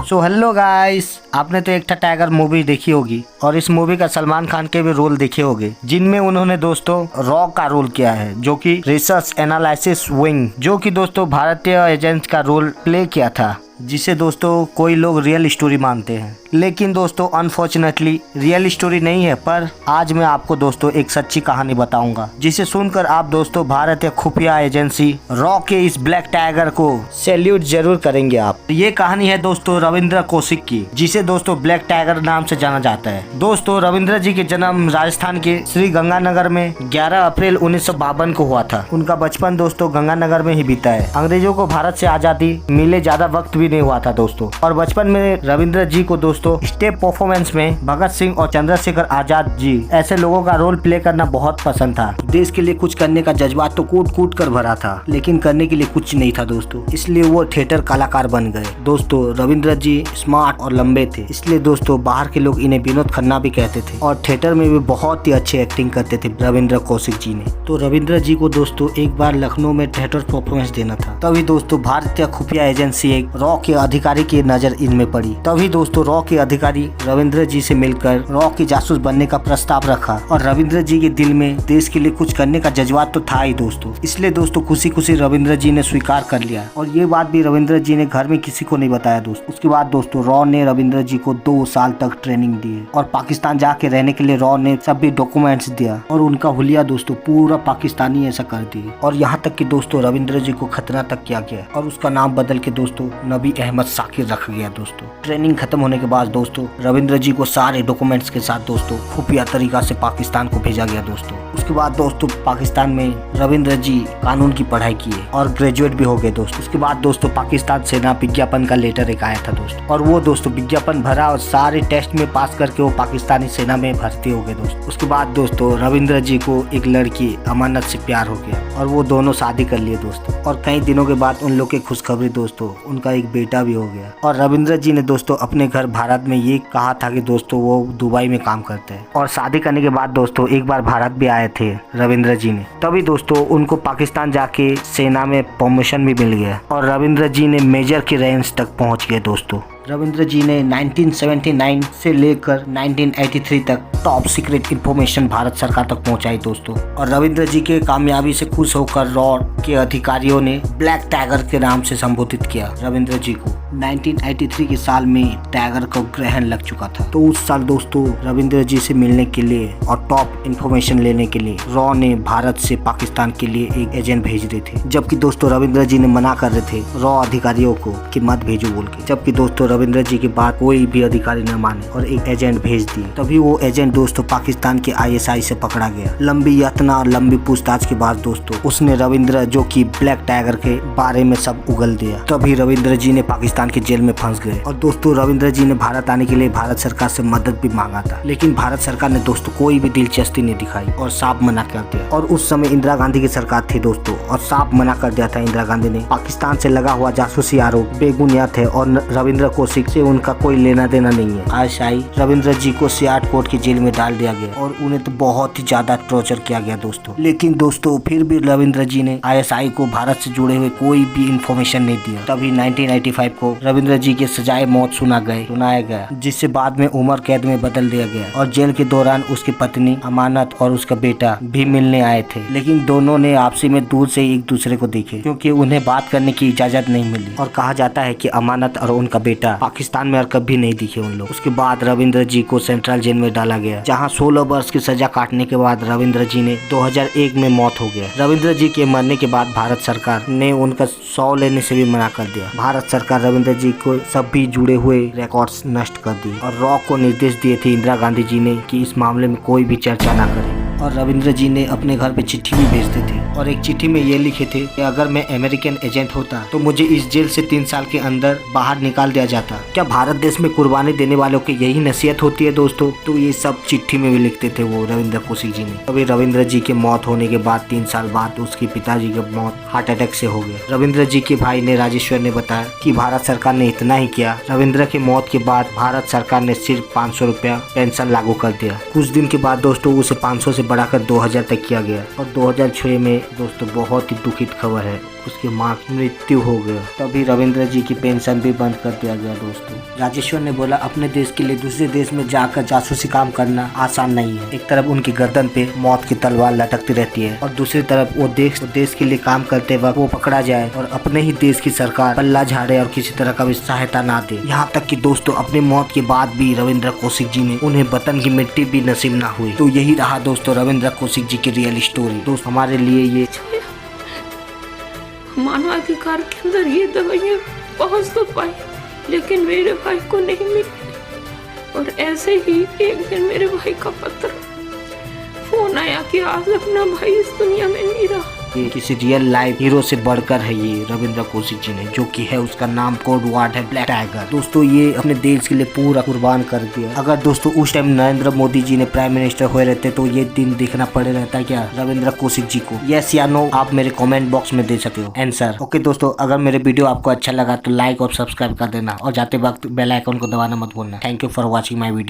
So hello guys, आपने तो एक था टाइगर मूवी देखी होगी और इस मूवी का सलमान खान के भी रोल देखे होंगे, जिनमें उन्होंने दोस्तों रॉ का रोल किया है, जो कि रिसर्च एनालिसिस विंग, जो कि दोस्तों भारतीय एजेंट का रोल प्ले किया था, जिसे दोस्तों कोई लोग रियल स्टोरी मानते हैं। लेकिन दोस्तों अनफॉर्चुनेटली रियल स्टोरी नहीं है। पर आज मैं आपको दोस्तों एक सच्ची कहानी बताऊंगा, जिसे सुनकर आप दोस्तों भारतीय खुफिया एजेंसी रॉ के इस ब्लैक टाइगर को सैल्यूट जरूर करेंगे आप। ये कहानी है दोस्तों रविंद्र कौशिक की, जिसे दोस्तों ब्लैक टाइगर नाम से जाना जाता है। दोस्तों रविंद्र जी के जन्म राजस्थान के श्री गंगानगर में 11 अप्रैल 1952 को हुआ था। उनका बचपन दोस्तों गंगानगर में ही बीता है। अंग्रेजों को भारत से आजादी मिले ज्यादा वक्त भी नहीं हुआ था दोस्तों। और बचपन में रविंद्र जी को दोस्तों स्टेप परफॉर्मेंस में भगत सिंह और चंद्रशेखर आजाद जी ऐसे लोगों का रोल प्ले करना बहुत पसंद था। देश के लिए कुछ करने का जज्बात तो कूट कूट कर भरा था, लेकिन करने के लिए कुछ नहीं था दोस्तों, इसलिए वो थिएटर कलाकार बन गए। दोस्तों रविंद्र जी स्मार्ट और लंबे थे, इसलिए दोस्तों बाहर के लोग इन्हें विनोद खन्ना भी कहते थे और थिएटर में भी बहुत ही अच्छी एक्टिंग करते थे रविंद्र कौशिक जी ने। तो रविंद्र जी को दोस्तों एक बार लखनऊ में थिएटर परफॉर्मेंस देना था। तभी दोस्तों भारतीय खुफिया एजेंसी एक रॉ के अधिकारी की नजर इनमें पड़ी। तभी दोस्तों रॉ के अधिकारी रविंद्र जी से मिलकर रॉ के जासूस बनने का प्रस्ताव रखा और रविंद्र जी के दिल में देश के लिए कुछ करने का जज्बात तो था ही दोस्तों, इसलिए दोस्तों खुशी खुशी रविंद्र जी ने स्वीकार कर लिया। और ये बात भी रविंद्र जी ने घर में किसी को नहीं बताया दोस्तों। उसके बाद दोस्तों रॉ ने रविंद्र जी को 2 साल तक ट्रेनिंग दी और पाकिस्तान जाके रहने के लिए रॉ ने सभी डॉक्यूमेंट्स दिया और उनका हुलिया दोस्तों पूरा पाकिस्तानी ऐसा कर दिए। और यहाँ तक कि दोस्तों रविंद्र जी को खतना तक किया गया और उसका नाम बदल के दोस्तों नबी अहमद साकिर रखा गया दोस्तों। ट्रेनिंग खत्म होने के बाद दोस्तों रविंद्र जी को सारे डॉक्यूमेंट्स के साथ दोस्तों खुफिया तरीका से पाकिस्तान को भेजा गया दोस्तों। उसके बाद दोस्तों पाकिस्तान में रविंद्र जी कानून की पढ़ाई किए और ग्रेजुएट भी हो गए दोस्तों। उसके बाद दोस्तों पाकिस्तान सेना विज्ञापन का लेटर एक आया था दोस्तों, और वो दोस्तों विज्ञापन भरा और सारे टेस्ट में पास करके वो पाकिस्तानी सेना में भर्ती हो गए दोस्तों। उसके बाद दोस्तों रविंद्र जी को एक लड़की अमानत से प्यार हो गया और वो दोनों शादी कर लिए दोस्तों। और कई दिनों के बाद उन लोग की खुशखबरी दोस्तों उनका एक बेटा भी हो गया। और रविंद्र जी ने दोस्तों अपने घर भारत में ये कहा था कि दोस्तों वो दुबई में काम करते हैं। और शादी करने के बाद दोस्तों एक बार भारत भी आए थे रविंद्र जी ने। तभी दोस्तों उनको पाकिस्तान जाके सेना में प्रमोशन भी मिल गया और रविंद्र जी ने मेजर की रेंज तक पहुंच गए दोस्तों। रविंद्र जी ने 1979 से लेकर 1983 तक टॉप सीक्रेट इंफॉर्मेशन भारत सरकार तक पहुंचाई दोस्तों। और रविंद्र जी के कामयाबी से खुश होकर रॉ के अधिकारियों ने ब्लैक टाइगर के नाम से संबोधित किया रविंद्र जी को। 1983 के साल में टाइगर को ग्रहण लग चुका था, तो उस साल दोस्तों रविंद्र जी से मिलने के लिए और टॉप इंफॉर्मेशन लेने के लिए रॉ ने भारत से पाकिस्तान के लिए एक एजेंट भेज रहे थे, जबकि दोस्तों रविंद्र जी ने मना कर रहे थे रॉ अधिकारियों को कि मत भेजो बोल के। जबकि दोस्तों रविंद्र जी की बात कोई भी अधिकारी न माने और एक एजेंट भेज दिए। तभी वो एजेंट दोस्तों पाकिस्तान के ISI से पकड़ा गया। लंबी यातना और लंबी पूछताछ के बाद दोस्तों उसने रविंद्र जो कि ब्लैक टाइगर के बारे में सब उगल दिया। तभी रविंद्र जी ने पाकिस्तान के जेल में फंस गए। और दोस्तों रविंद्र जी ने भारत आने के लिए भारत सरकार से मदद भी मांगा था, लेकिन भारत सरकार ने दोस्तों कोई भी दिलचस्पी नहीं दिखाई और साफ मना कर दिया। और उस समय इंदिरा गांधी की सरकार थी दोस्तों, और साफ मना कर दिया था इंदिरा गांधी ने। पाकिस्तान से लगा हुआ जासूसी आरोप बेबुनियाद है और रविंद्र कौशिक से उनका कोई लेना देना नहीं है। ISI रविंद्र जी को सियालकोट की जेल में डाल दिया गया और उन्हें तो बहुत ही ज्यादा टॉर्चर किया गया दोस्तों। लेकिन दोस्तों फिर भी रविंद्र जी ने ISI को भारत से जुड़े हुए कोई भी इंफॉर्मेशन नहीं दिया। तभी 1985 को रविंद्र जी के सजाए मौत सुनाया गया, जिससे बाद में उम्र कैद में बदल दिया गया। और जेल के दौरान उसकी पत्नी अमानत और उसका बेटा भी मिलने आए थे, लेकिन दोनों ने आपसी में दूर से एक दूसरे को देखे, क्योंकि उन्हें बात करने की इजाजत नहीं मिली। और कहा जाता है कि अमानत और उनका बेटा पाकिस्तान में और कभी नहीं दिखे उन लोग। उसके बाद रविंद्र जी को सेंट्रल जेल में डाला गया, जहां 16 वर्ष की सजा काटने के बाद रविंद्र जी ने 2001 में मौत हो गया। रविंद्र जी के मरने के बाद भारत सरकार ने उनका 100 लेने से भी मना कर दिया। भारत सरकार रविंद्र जी को सभी जुड़े हुए रिकॉर्ड्स नष्ट कर दिए और रॉ को निर्देश दिए थे इंदिरा गांधी जी ने कि इस मामले में कोई भी चर्चा ना करे। और रविंद्र जी ने अपने घर पे चिट्ठी भी भेजते थे और एक चिट्ठी में ये लिखे थे कि अगर मैं अमेरिकन एजेंट होता तो मुझे इस जेल से 3 साल के अंदर बाहर निकाल दिया जाता। क्या भारत देश में कुर्बानी देने वालों की यही नसीहत होती है दोस्तों? तो ये सब चिट्ठी में भी लिखते थे वो रविंद्र कौशिक जी ने। अभी रविंद्र जी के मौत होने के बाद 3 साल बाद उसके पिताजी की मौत हार्ट अटैक से हो गया। रविंद्र जी के भाई ने राजेश्वर ने बताया कि भारत सरकार ने इतना ही किया, रविंद्र की मौत के बाद भारत सरकार ने सिर्फ 500 रुपया पेंशन लागू कर दिया। कुछ दिन के बाद दोस्तों उसे 500 से बढ़ाकर 2000 तक किया गया। और 2006 में दोस्तों बहुत ही दुखित खबर है, उसकी मां की मृत्यु हो गया। तभी रविंद्र जी की पेंशन भी बंद कर दिया गया। दोस्तों राजेश्वर ने बोला अपने देश के लिए दूसरे देश में जाकर जासूसी काम करना आसान नहीं है। एक तरफ उनकी गर्दन पे मौत की तलवार लटकती रहती है और दूसरी तरफ वो देश के लिए काम करते वक्त वो पकड़ा जाए और अपने ही देश की सरकार पल्ला झाड़े और किसी तरह का भी सहायता ना दे। यहाँ तक कि दोस्तों अपनी मौत के बाद भी रविंद्र कौशिक जी ने उन्हें वतन की मिट्टी भी नसीब ना हुई। तो यही रहा दोस्तों रविंद्र कौशिक जी की रियल स्टोरी। दोस्त हमारे लिए ये मानवाधिकार के अंदर ये दवाइयाँ पहुँच तो पाई, लेकिन मेरे भाई को नहीं मिली। और ऐसे ही एक दिन मेरे भाई का पत्र फोन आया कि आज अपना भाई इस दुनिया में नहीं रहा। ये किसी रियल लाइफ हीरो से बढ़कर है ये रविंद्र कौशिक जी ने, जो कि है उसका नाम कोड वर्ड है ब्लैक टाइगर। दोस्तों ये अपने देश के लिए पूरा कुर्बान कर दिया। अगर दोस्तों उस टाइम नरेंद्र मोदी जी ने प्राइम मिनिस्टर हुए रहते तो ये दिन देखना पड़े रहता क्या रविंद्र कौशिक जी को? यस या नो आप मेरे कमेंट बॉक्स में दे सकते हो आंसर। ओके दोस्तों, अगर मेरे वीडियो आपको अच्छा लगा तो लाइक और सब्सक्राइब कर देना और जाते वक्त बेल आइकन को दबाना मत भूलना। Thank you for watching my video.